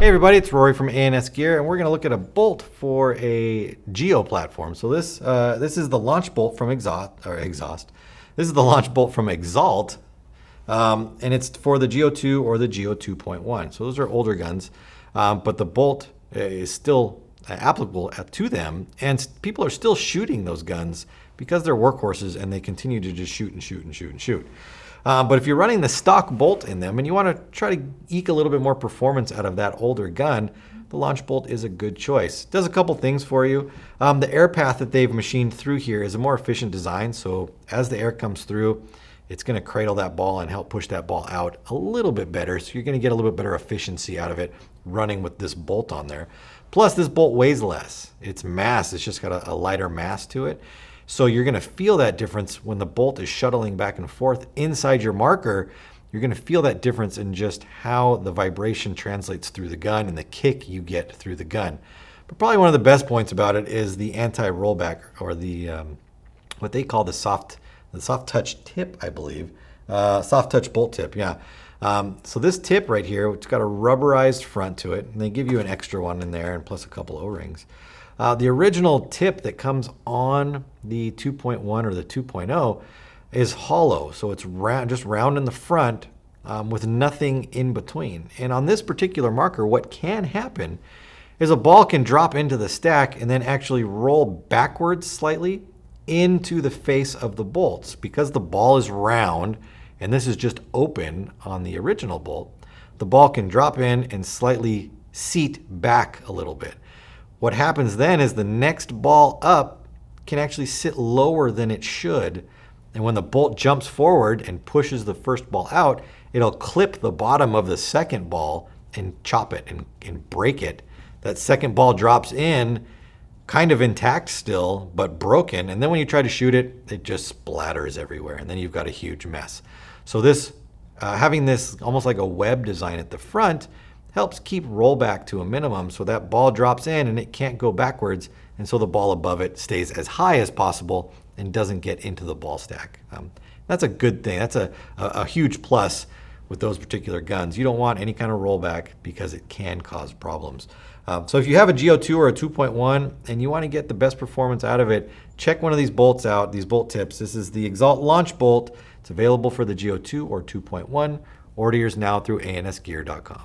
Hey everybody, it's Rory from ANS Gear, and we're going to look at a bolt for a Geo platform. So this is the launch bolt from Exhaust. This is the launch bolt from Exalt, and it's for the Geo 2 or the Geo 2.1. So those are older guns, but the bolt is still applicable to them, and people are still shooting those guns because they're workhorses and they continue to just shoot and shoot and shoot and shoot. But if you're running the stock bolt in them and you want to try to eke a little bit more performance out of that older gun, the launch bolt is a good choice. It does a couple things for you. The air path that they've machined through here is a more efficient design. So as the air comes through, it's going to cradle that ball and help push that ball out a little bit better. So you're going to get a little bit better efficiency out of it running with this bolt on there. Plus this bolt weighs less. Its mass, it's just got a lighter mass to it. So you're going to feel that difference when the bolt is shuttling back and forth inside your marker. You're going to feel that difference in just how the vibration translates through the gun and the kick you get through the gun. But probably one of the best points about it is the anti-rollback, or the what they call the soft touch tip, I believe. Soft touch bolt tip, yeah. So this tip right here, it's got a rubberized front to it, and they give you an extra one in there, and plus a couple O-rings. The original tip that comes on the 2.1 or the 2.0 is hollow, so it's round, just round in the front with nothing in between. And on this particular marker, what can happen is a ball can drop into the stack and then actually roll backwards slightly into the face of the bolts. Because the ball is round and this is just open on the original bolt, the ball can drop in and slightly seat back a little bit. What happens then is the next ball up can actually sit lower than it should. And when the bolt jumps forward and pushes the first ball out, it'll clip the bottom of the second ball and chop it and break it. That second ball drops in kind of intact still, but broken. And then when you try to shoot it, it just splatters everywhere. And then you've got a huge mess. So this, having this almost like a web design at the front, helps keep rollback to a minimum, so that ball drops in and it can't go backwards, and so the ball above it stays as high as possible and doesn't get into the ball stack. That's a good thing. That's a huge plus with those particular guns. You don't want any kind of rollback because it can cause problems. So if you have a Geo 2 or a 2.1 and you want to get the best performance out of it, check one of these bolts out, these bolt tips. This is the Exalt launch bolt. It's available for the Geo 2 or 2.1. Order yours now through ansgear.com.